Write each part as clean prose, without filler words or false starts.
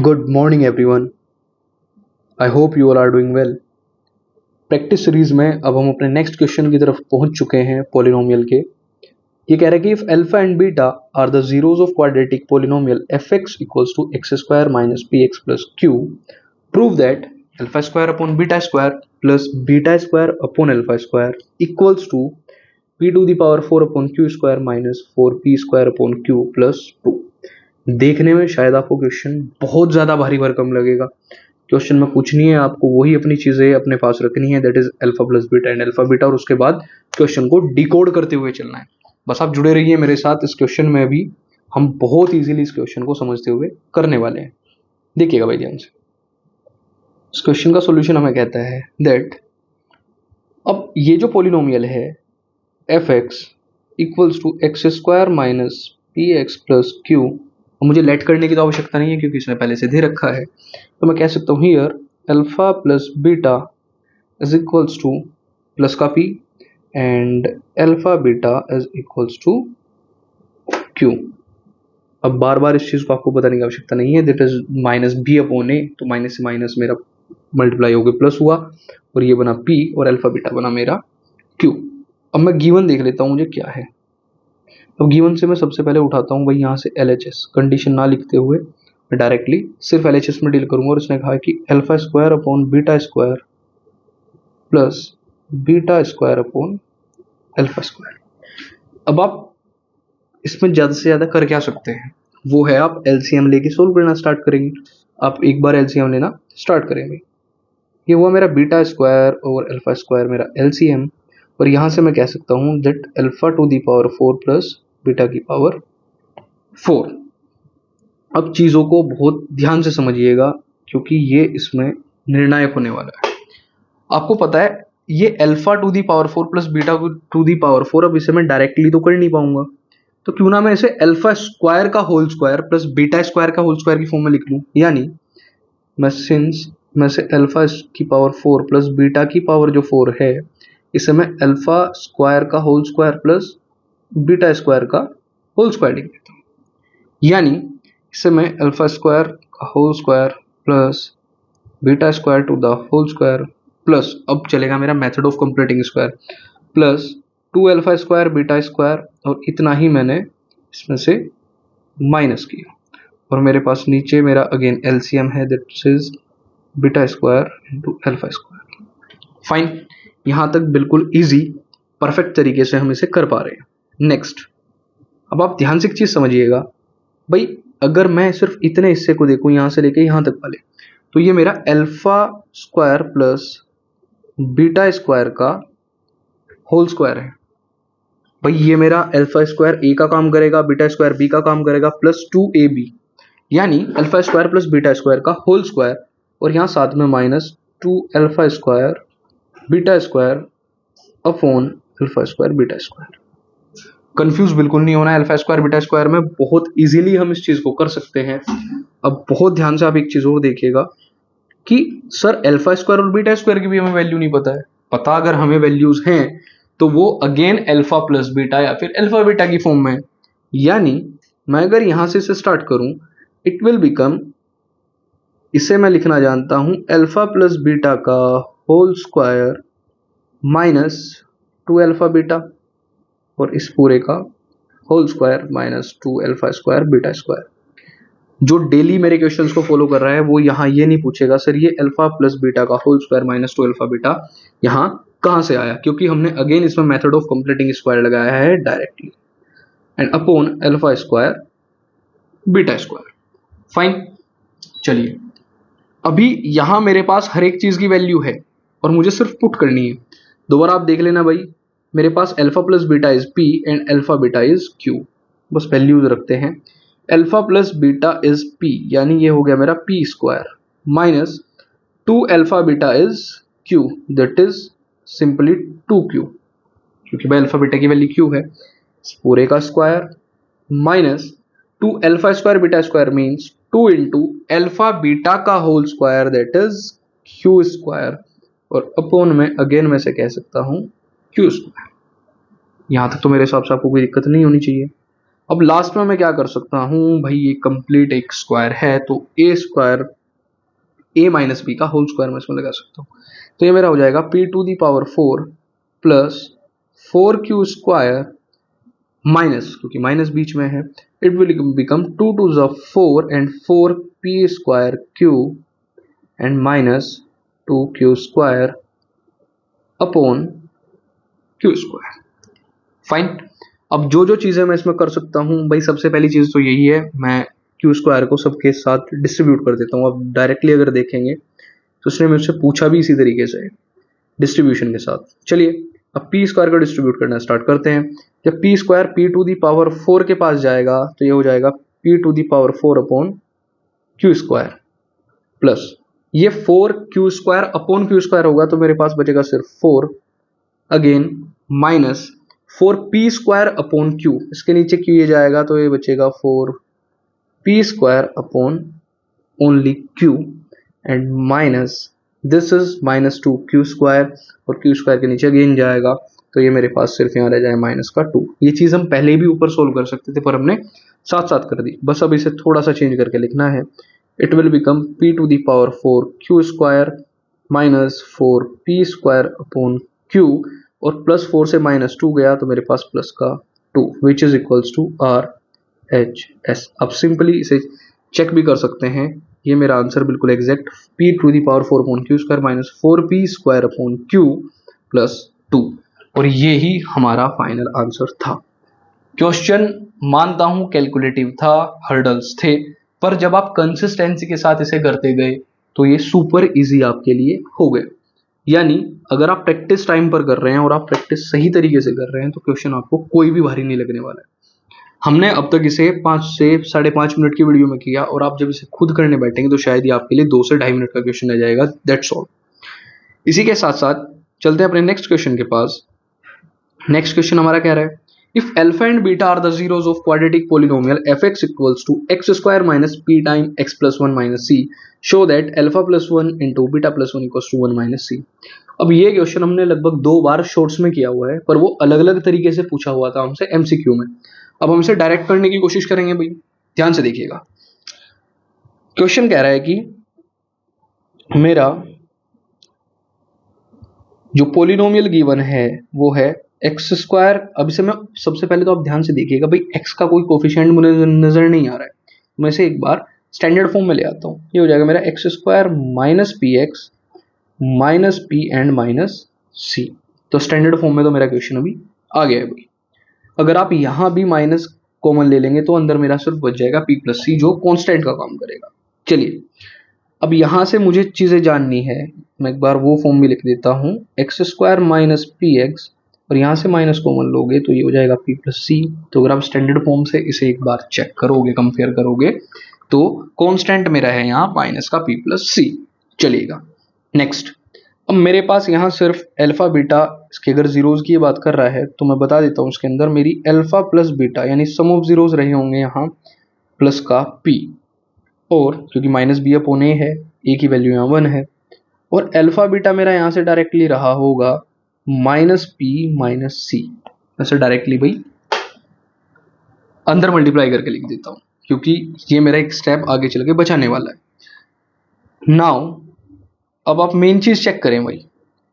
Good morning everyone. I hope you all are doing well. Practice series में अब हम अपने नेक्स्ट क्वेश्चन की तरफ पहुंच चुके हैं पॉलिनोमियल के। ये कह रहा है कि if alpha and beta are the zeros of quadratic polynomial f x equals to x square minus p x plus q, prove that alpha square upon beta square plus beta square upon alpha square equals to p to the power 4 upon q square minus 4p square upon q plus 2। देखने में शायद आपको question बहुत ज्यादा भारी भरकम लगेगा। Question में कुछ नहीं है, आपको वही अपनी चीजें अपने पास रखनी है, that is alpha plus beta and alpha beta, और उसके बाद क्वेश्चन को डिकोड करते हुए चलना है। बस आप जुड़े रहिए मेरे साथ। इस क्वेश्चन में भी हम बहुत इजीली इस क्वेश्चन को समझते हुए करने वाले हैं। देखिएगा भाई ध्यान से। इस क्वेश्चन का सॉल्यूशन हमें कहता है दैट अब ये जो पॉलिनोमियल है f x equals to x square minus p x plus q, मुझे लेट करने की तो आवश्यकता नहीं है क्योंकि इसने पहले से दे रखा है, तो मैं कह सकता हूँ here alpha plus beta is equals to plus का P and alpha beta is equals to Q. अब बार बार इस चीज को आपको बताने की आवश्यकता नहीं है, that is minus B upon A, तो माइनस से माइनस मेरा मल्टीप्लाई हो गया प्लस हुआ और ये बना पी और अल्फा बीटा बना मेरा क्यू। अब मैं गिवन देख लेता हूँ मुझे क्या है। अब गिवन से मैं सबसे पहले उठाता हूँ भाई यहाँ से LHS, कंडीशन ना लिखते हुए मैं डायरेक्टली सिर्फ LHS में डील करूंगा, और इसने कहा कि alpha square upon beta square plus beta square upon alpha square. अब आप इसमें ज़्यादा से ज़्यादा कर क्या सकते हैं, वो है आप LCM लेके सोल्व करना स्टार्ट करेंगे। आप एक बार LCM लेना स्टार्ट करेंगे। ये हुआ मेरा बीटा स्क्वायर और अल्फा स्क्वायर मेरा LCM, और यहाँ से मैं कह सकता हूँ that alpha to the power 4 plus beta की पावर 4। अब चीज़ों को बहुत ध्यान से समझिएगा क्योंकि ये इसमें निर्णायक होने वाला है। आपको पता है ये alpha to the power 4 plus beta to the power 4, अब इसे मैं डायरेक्टली तो कर नहीं पाऊंगा, तो क्यों ना मैं इसे अल्फा स्क्वायर का whole square plus beta square का होल स्क्वायर की फॉर्म में लिख लूँ। यानी मैं से अल्फा की पावर 4 प्लस बीटा की पावर जो 4 है, इसे मैं अल्फा स्क्वायर का whole square plus beta square का होल स्क्वायर लिख देता हूँ। यानी इसे मैं अल्फा स्क्वायर का whole square plus beta square to the whole square plus, अब चलेगा मेरा method of completing square, plus 2 alpha square beta square, और इतना ही मैंने इसमें से माइनस किया, और मेरे पास नीचे मेरा अगेन LCM है, that is beta square into alpha square. Fine, यहाँ तक बिल्कुल इजी परफेक्ट तरीके से हम इसे कर पा रहे हैं। नेक्स्ट, अब आप ध्यान से एक चीज समझिएगा भाई, अगर मैं सिर्फ इतने हिस्से को देखूं यहाँ से लेके यहाँ तक वाले, तो ये मेरा alpha square plus beta square का होल स्क्वायर है। भाई ये मेरा अल्फा स्क्वायर ए का काम करेगा, बीटा स्क्वायर बी का काम करेगा, प्लस 2ab, यानी alpha square plus beta square का होल स्क्वायर, और यहाँ साथ में minus 2 alpha square beta square upon alpha square beta square. Confuse बिल्कुल नहीं होना है, अल्फा स्क्वायर बीटा स्क्वायर में बहुत इजीली हम इस चीज को कर सकते हैं। अब बहुत ध्यान से आप एक चीज और देखिएगा कि सर अल्फा स्क्वायर और बीटा स्क्वायर की भी हमें वैल्यू नहीं पता है। पता अगर हमें वैल्यूज हैं तो वो अगेन अल्फा प्लस बीटा या फिर अल्फा बीटा की फॉर्म में। यानी मैं अगर यहां से इसे स्टार्ट करूं, इट विल बिकम, इसे मैं लिखना जानता हूं अल्फा प्लस बीटा का whole square minus 2 alpha beta, और इस पूरे का whole square minus 2 alpha square beta square. जो डेली मेरे क्वेश्चंस को फॉलो कर रहा है वो यहाँ ये नहीं पूछेगा सर ये अल्फा प्लस बीटा का whole square minus 2 alpha beta यहाँ कहाँ से आया, क्योंकि हमने अगेन इसमें मेथड ऑफ कंप्लीटिंग स्क्वायर लगाया है directly, and upon alpha square beta square. Fine, चलिए अभी यहाँ मेरे पास हर एक चीज की वैल्यू है और मुझे सिर्फ पुट करनी है। दोबारा आप देख लेना भाई, मेरे पास alpha plus beta is P and alpha beta is Q, बस वैल्यूज रखते हैं। Alpha plus beta is P, यानी ये हो गया मेरा P square, minus 2 alpha beta is Q, that is simply 2q, क्योंकि भाई अल्फा बीटा की वैल्यू क्यू है, इस पूरे का square minus 2 alpha square beta square means 2 into alpha beta का whole square that is Q square, और upon में अगेन मैं से कह सकता हूं क्यू स्क्वायर। यहां तक तो मेरे हिसाब से आपको कोई दिक्कत नहीं होनी चाहिए। अब लास्ट में मैं क्या कर सकता हूं भाई, ये कंप्लीट एक स्क्वायर है तो ए स्क्वायर ए माइनस बी का होल स्क्वायर मैं इसमें लगा सकता हूँ। तो ये मेरा हो जाएगा p to the power 4 plus 4q² minus, क्योंकि माइनस बीच में है, it will become 2 to the 4 and 4p² and minus 2q² upon q²। Fine. अब जो जो चीजें मैं इसमें कर सकता हूं भाई, सबसे पहली चीज तो यही है, मैं q² को सबके साथ डिस्ट्रीब्यूट कर देता हूं। अब डायरेक्टली अगर देखेंगे तो उसने मुझसे पूछा भी इसी तरीके से डिस्ट्रीब्यूशन के साथ। चलिए अब p² को डिस्ट्रीब्यूट करना स्टार्ट करते हैं। जब p² p to the power 4 के पास जाएगा तो ये हो जाएगा p to the power 4 upon q² plus ये 4q² अपॉन q² होगा तो मेरे पास बचेगा सिर्फ 4 again minus 4p² upon q, इसके नीचे q ये जाएगा तो ये बचेगा 4p² upon only q and minus this is minus 2q² और q² के नीचे अगेन जाएगा तो ये मेरे पास सिर्फ यहाँ रह जाए माइनस का 2। ये चीज हम पहले भी ऊपर सोल्व कर सकते थे पर हमने साथ साथ कर दी, बस अब इसे थोड़ा सा चेंज करके लिखना है। It will become p to the power 4q² minus 4p² upon q और प्लस 4 से माइनस 2 गया तो मेरे पास प्लस का 2 which is equals to RHS। अब सिंपली इसे चेक भी कर सकते हैं, ये मेरा आंसर बिल्कुल exact p to the power 4 upon q² minus 4p² upon q plus 2, और ये ही हमारा फाइनल आंसर था। क्वेश्चन मानता हूं कैलकुलेटिव था, हर्डल्स थे, पर जब आप कंसिस्टेंसी के साथ इसे करते गए तो ये सुपर इजी आपके लिए हो गए। यानी अगर आप प्रैक्टिस टाइम पर कर रहे हैं और आप प्रैक्टिस सही तरीके से कर रहे हैं तो क्वेश्चन आपको कोई भी भारी नहीं लगने वाला है। हमने अब तक इसे 5 से 5.5 मिनट की वीडियो में किया और आप जब इसे खुद करने बैठेंगे तो शायद ये आपके लिए 2 से 2.5 मिनट का क्वेश्चन आ जाएगा, दैट्स ऑल। इसी के साथ साथ चलते हैं अपने नेक्स्ट क्वेश्चन के पास। नेक्स्ट क्वेश्चन हमारा कह रहा है if alpha and beta are the zeros of quadratic polynomial fx equals to x² minus p time x plus 1 minus c, show that alpha plus 1 into beta plus 1 equals to 1 minus c। अब ये question हमने लगभग 2 बार shorts में किया हुआ है पर वो अलग अलग तरीके से पूछा हुआ था हमसे MCQ में। अब हम इसे डायरेक्ट करने की कोशिश करेंगे भाई, ध्यान से देखिएगा। क्वेश्चन कह रहा है कि मेरा जो पॉलिनोमियल गिवन है वो है x²। अब इसे मैं सबसे पहले तो आप ध्यान से देखिएगा भाई, x का कोई कोफिशिएंट मुझे नजर नहीं आ रहा है, मैं इसे एक बार स्टैंडर्ड फॉर्म में ले आता हूँ। ये हो जाएगा मेरा x² minus px minus p and minus c। तो स्टैंडर्ड फॉर्म में तो मेरा क्वेश्चन अभी आ गया है भाई। अगर आप यहां भी माइनस कॉमन ले लेंगे तो अंदर मेरा सिर्फ बच जाएगा p प्लस सी जो कॉन्स्टेंट का काम करेगा। चलिए अब यहां से मुझे चीजें जाननी है, मैं एक बार वो फॉर्म भी लिख देता हूं x² माइनस px और यहां से माइनस कॉमन लोगे तो ये हो जाएगा p प्लस सी। तो अगर आप स्टैंडर्ड फॉर्म से इसे एक बार चेक करोगे, कंपेयर करोगे तो कांस्टेंट मेरा है यहाँ माइनस का p प्लस सी। चलिएगा नेक्स्ट, अब मेरे पास यहाँ सिर्फ अल्फा बीटा, इसके अगर जीरोस की बात कर रहा है तो मैं बता देता हूँ इसके अंदर मेरी अल्फा प्लस बीटा यानी सम ऑफ जीरोस रहे होंगे यहाँ प्लस का p, और क्योंकि माइनस बी अपॉन ए है, ए की वैल्यू यहाँ 1 है, और अल्फा बीटा मेरा यहाँ से डायरेक्टली रहा होगा माइनस पी माइनस सी। वैसे डायरेक्टली भाई अंदर मल्टीप्लाई करके लिख देता हूँ क्योंकि ये मेरा एक स्टेप आगे चल के बचाने वाला है। नाउ अब आप मेन चीज चेक करें भाई,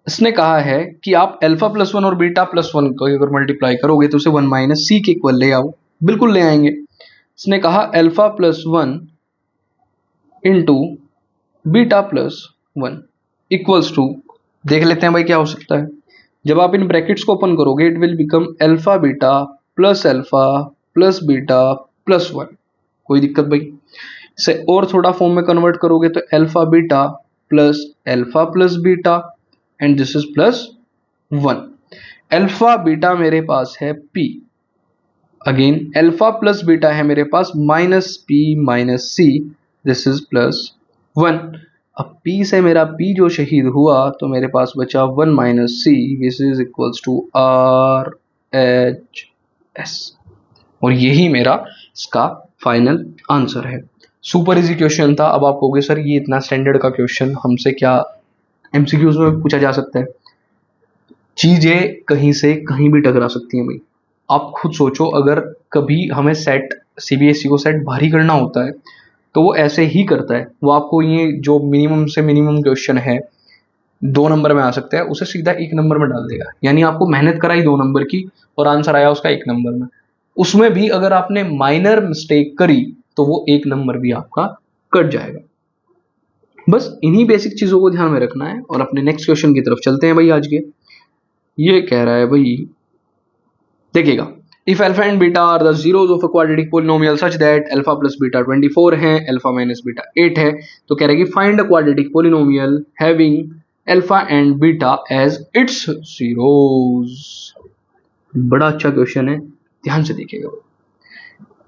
इसने कहा है कि आप अल्फा प्लस 1 और बीटा प्लस 1 को अगर मल्टीप्लाई करोगे तो उसे 1 माइनस सी के इक्वल ले आओ, बिल्कुल ले आएंगे। इसने कहा alpha plus 1 into beta plus 1 equals to, देख लेते हैं भाई क्या हो सकता है। जब आप इन ब्रैकेट्स को ओपन करोगे it will become alpha plus beta plus 1, कोई दिक्कत भाई। इसे और थोड़ा फॉर्म में कन्वर्ट करोगे तो alpha plus beta and this is plus 1। Alpha beta मेरे पास है p, again alpha plus beta है मेरे पास minus p minus c, this is plus 1। अब p से मेरा p जो शहीद हुआ तो मेरे पास बचा 1 minus c which is equals to RHS, और यही मेरा इसका फाइनल आंसर है। सुपर इजी क्वेश्चन था। अब आप कहोगे सर ये इतना स्टैंडर्ड का क्वेश्चन हमसे क्या एमसीक्यूज में पूछा जा सकता है? चीजें कहीं से कहीं भी टकरा सकती हैं भाई। आप खुद सोचो, अगर कभी हमें सेट सीबीएसई को सेट भारी करना होता है तो वो ऐसे ही करता है। वो आपको ये जो मिनिमम से मिनिमम क्वेश्चन है 2 नंबर में आ सकता है, उसे सीधा 1 नंबर में डाल देगा। यानी आपको मेहनत कराई 2 नंबर की और आंसर आया उसका 1 नंबर में। उसमें भी अगर आपने माइनर मिस्टेक करी तो वो 1 नंबर भी आपका कट जाएगा। बस इन्हीं बेसिक चीजों को ध्यान में रखना है और अपने नेक्स्ट क्वेश्चन की तरफ चलते हैं भाई आज के। ये कह रहा है भाई, देखिएगा, if alpha and beta are the zeros of a quadratic polynomial such that alpha plus beta 24 है, अल्फा माइनस बीटा 8 है, तो कह रहा है कि find a quadratic polynomial having alpha and beta as its zeroes. बड़ा अच्छा क्वेश्चन है, ध्यान से देखिएगा।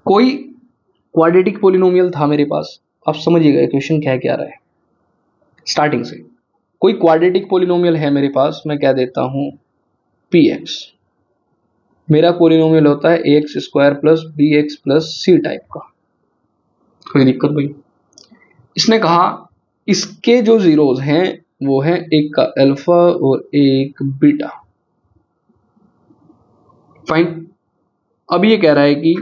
कोई क्वाड्रेटिक पोलिनोमियल था मेरे पास, आप समझिएगा क्वेश्चन क्या क्या रहा है स्टार्टिंग से। कोई क्वाड्रेटिक पोलिनोमियल है मेरे पास, मैं क्या देता हूं पी एक्स। मेरा पोलिनोमियल होता है A X square plus B X plus C type का। कोई दिक्कत भाई? इसने कहा इसके जो जीरोज हैं वो है एक का अल्फा और एक बीटा। फाइन। अब ये कह रहा है कि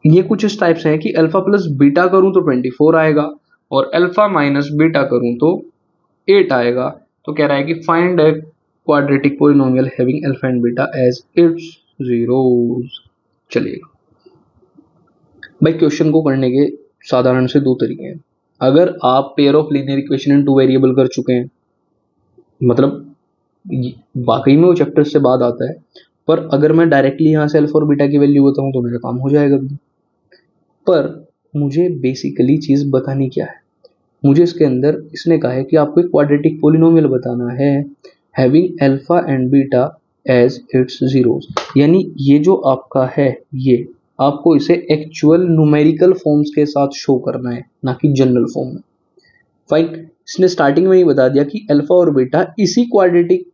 ये कुछ इस टाइप से है कि अल्फा प्लस बीटा करूं तो 24 आएगा और अल्फा माइनस बीटा करूं तो 8 आएगा। तो कह रहा है कि find a quadratic polynomial having alpha and beta as its zeroes. चलिए भाई, क्वेश्चन को करने के साधारण से 2 तरीके हैं। अगर आप pair of linear equation in 2 variable कर चुके हैं, मतलब वाकई में वो चैप्टर से बाद आता है, पर अगर मैं डायरेक्टली यहां से अल्फा और बीटा की वैल्यू बताऊं तो मेरा काम हो जाएगा भी। पर मुझे बेसिकली चीज बतानी क्या है, मुझे इसके अंदर इसने कहा है कि आपको एक क्वाड्रेटिक पोलिनोमियल बताना है having alpha and beta as its zeroes. यानी ये जो आपका है, ये आपको इसे एक्चुअल न्यूमेरिकल फॉर्म्स के साथ शो करना है, ना कि जनरल फॉर्म में। फाइन। इसने स्टार्टिंग में ही बता दिया कि अल्फा और बीटा इसी क्वाड्रेटिक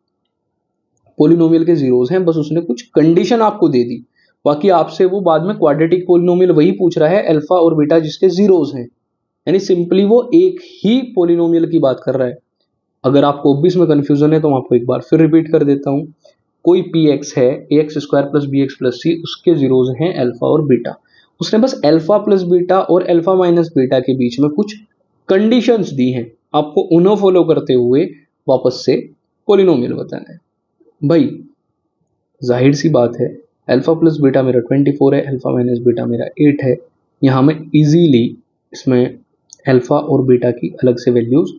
पोलिनोमियल के जीरोस हैं, बस उसने कुछ कंडीशन आपको दे दी। बाकी आपसे वो बाद में क्वाड्रेटिक पोलिनोमियल वही पूछ रहा है अल्फा और बीटा जिसके जीरोस हैं। यानी सिंपली वो एक ही पोलिनोमियल की बात कर रहा है। अगर आपको भी इसमें कंफ्यूजन है तो मैं आपको एक बार फिर रिपीट कर देता हूं। कोई पी एक्स है, A X square plus B X plus C, उसके जीरोज हैं अल्फा और बीटा। उसने बस अल्फा प्लस बीटा और अल्फा माइनस बीटा के बीच में कुछ कंडीशंस दी हैं, आपको उन्हें फॉलो करते हुए वापस से पोलिनोमियल बताना है। भाई जाहिर सी बात है, अल्फा प्लस बीटा मेरा 24 है, अल्फा माइनस बीटा मेरा 8 है। यहां मैं इजीली इसमें अल्फा और बीटा की अलग से वैल्यूज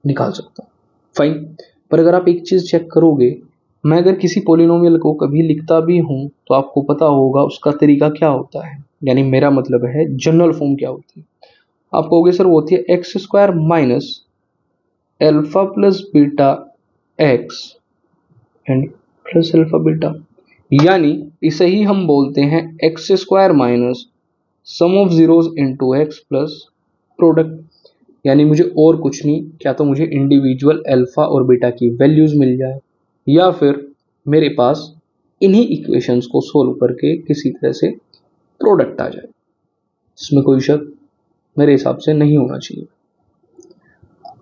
निकाल सकता हूँ। फाइन। पर अगर आप एक चीज चेक करोगे, मैं अगर किसी पोलिनोमियल को कभी लिखता भी हूं तो आपको पता होगा उसका तरीका क्या होता है। यानी मेरा मतलब है जनरल फॉर्म क्या होती है। आप कहोगे सर वो होती है x square minus alpha plus beta x and plus alpha beta. यानी इसे ही हम बोलते हैं x square minus sum of zeros into x plus product. यानी मुझे और कुछ नहीं, क्या तो मुझे इंडिविजुअल अल्फा और बीटा की वैल्यूज मिल जाए, या फिर मेरे पास इन्हीं इक्वेशंस को सोल्व करके किसी तरह से प्रोडक्ट आ जाए। इसमें कोई शक मेरे हिसाब से नहीं होना चाहिए।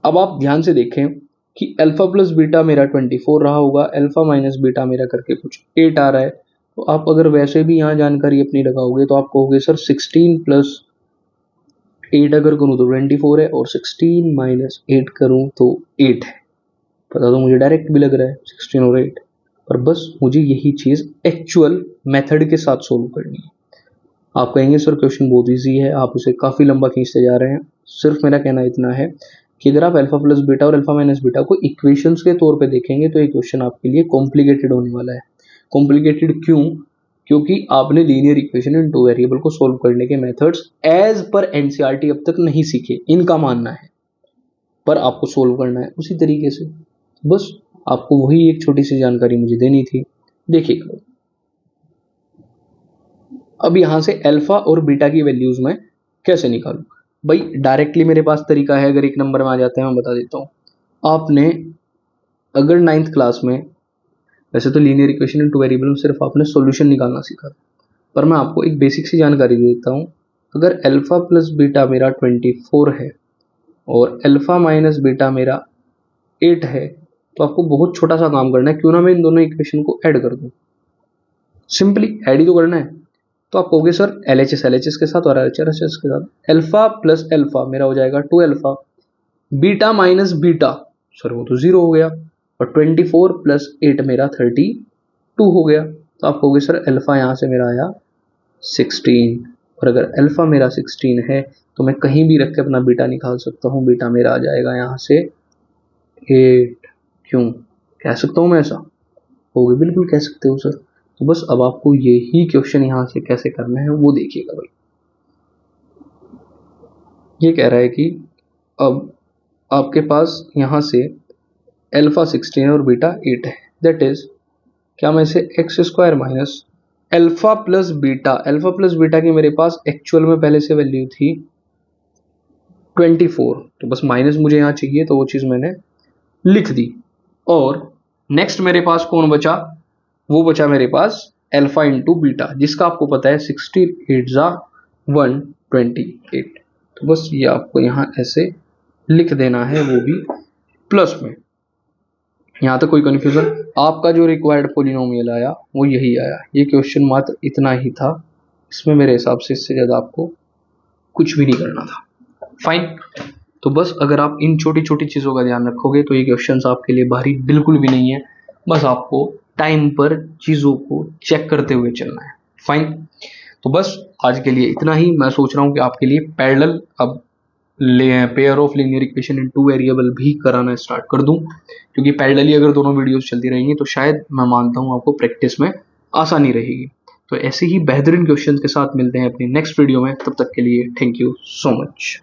अब आप ध्यान से देखें कि अल्फा प्लस बीटा मेरा 24 रहा होगा, अल्फा माइनस बीटा मेरा करके कुछ 8 आ रहा है। तो आप अगर वैसे भी यहाँ जानकारी अपनी लगाओगे तो आप कहोगे सर 16 प्लस 8 अगर करूँ तो 24 है और 16 माइनस 8 करूँ तो 8 है। पता तो मुझे डायरेक्ट भी लग रहा है 16 और 8, पर बस मुझे यही चीज़ एक्चुअल मेथड के साथ सोल्व करनी है। आप कहेंगे सर क्वेश्चन बहुत ईजी है, आप इसे काफ़ी लंबा खींचते जा रहे हैं। सिर्फ मेरा कहना इतना है कि अगर आप अल्फा प्लस बीटा और अल्फा माइनस बीटा को इक्वेशंस के तौर पे देखेंगे तो ये क्वेश्चन आपके लिए कॉम्प्लिकेटेड होने वाला है। कॉम्प्लिकेटेड क्यों? क्योंकि आपने लीनियर इक्वेशन इन 2 वेरिएबल को सोल्व करने के मेथड्स एज पर एनसीईआरटी अब तक नहीं सीखे, इनका मानना है, पर आपको सोल्व करना है उसी तरीके से। बस आपको वही एक छोटी सी जानकारी मुझे देनी थी। देखिए अब यहां से अल्फा और बीटा की वैल्यूज मैं कैसे निकालूं। भाई डायरेक्टली मेरे पास तरीका है, अगर 1 नंबर में आ जाते हैं मैं बता देता हूं। आपने अगर 9th क्लास में, वैसे तो लीनियर इक्वेशन इन 2 वेरिएबल में सिर्फ आपने सॉल्यूशन निकालना सीखा, पर मैं आपको एक बेसिक सी जानकारी दे देता हूं। अगर अल्फा प्लस बीटा मेरा 24 है और अल्फा माइनस बीटा मेरा 8 है, तो आपको बहुत छोटा सा काम करना है, क्यों ना मैं इन दोनों इक्वेशन को ऐड कर दूं। सिंपली ऐड ही तो करना है। तो आप कहोगे सर LHS के साथ और RHS के साथ, अल्फा प्लस अल्फा मेरा हो जाएगा 2 alpha, beta minus beta sir वो तो 0 हो गया, और 24 प्लस 8 मेरा 32 हो गया। तो आप कहोगे सर अल्फा यहाँ से मेरा आया 16, और अगर अल्फा मेरा 16 है तो मैं कहीं भी रख के अपना बीटा निकाल सकता हूँ, बीटा मेरा आ जाएगा यहाँ से 8। क्यों कह सकता हूँ मैं ऐसा? होगे बिल्कुल कह सकते हो सर। तो बस अब आपको यही क्वेश्चन यहाँ से कैसे करना है वो देखिएगा भाई। ये कह रहा है कि अब आपके पास यहाँ से अल्फा 16 और बीटा 8 है, दैट इज क्या मैं इसे x square minus alpha plus beta की मेरे पास एक्चुअल में पहले से वैल्यू थी 24, तो बस माइनस मुझे यहाँ चाहिए तो वो चीज़ मैंने लिख दी। और नेक्स्ट मेरे पास कौन बचा? वो बचा मेरे पास अल्फा इंटू बीटा, जिसका आपको पता है 68 ज़ा 128। तो बस ये आपको यहाँ ऐसे लिख देना है, वो भी प्लस में। यहाँ तक कोई कन्फ्यूजन? आपका जो रिक्वायर्ड पोलिनोमियल आया वो यही आया। ये क्वेश्चन मात्र इतना ही था, इसमें मेरे हिसाब से इससे ज़्यादा आपको कुछ भी नहीं करना था। फाइन। तो बस अगर आप इन छोटी छोटी चीज़ों का ध्यान रखोगे तो ये क्वेश्चंस आपके लिए भारी बिल्कुल भी नहीं है। बस आपको टाइम पर चीज़ों को चेक करते हुए चलना है। फाइन। तो बस आज के लिए इतना ही। मैं सोच रहा हूँ कि आपके लिए पैरेलल अब pair of linear equation in 2 variable भी कराना स्टार्ट कर दूं, क्योंकि पैरेलली अगर दोनों वीडियोस चलती रहेंगी तो शायद मैं मानता हूं आपको प्रैक्टिस में आसानी रहेगी। तो ऐसे ही बेहतरीन क्वेश्चन के साथ मिलते हैं अपनी नेक्स्ट वीडियो में। तब तक के लिए थैंक यू सो मच।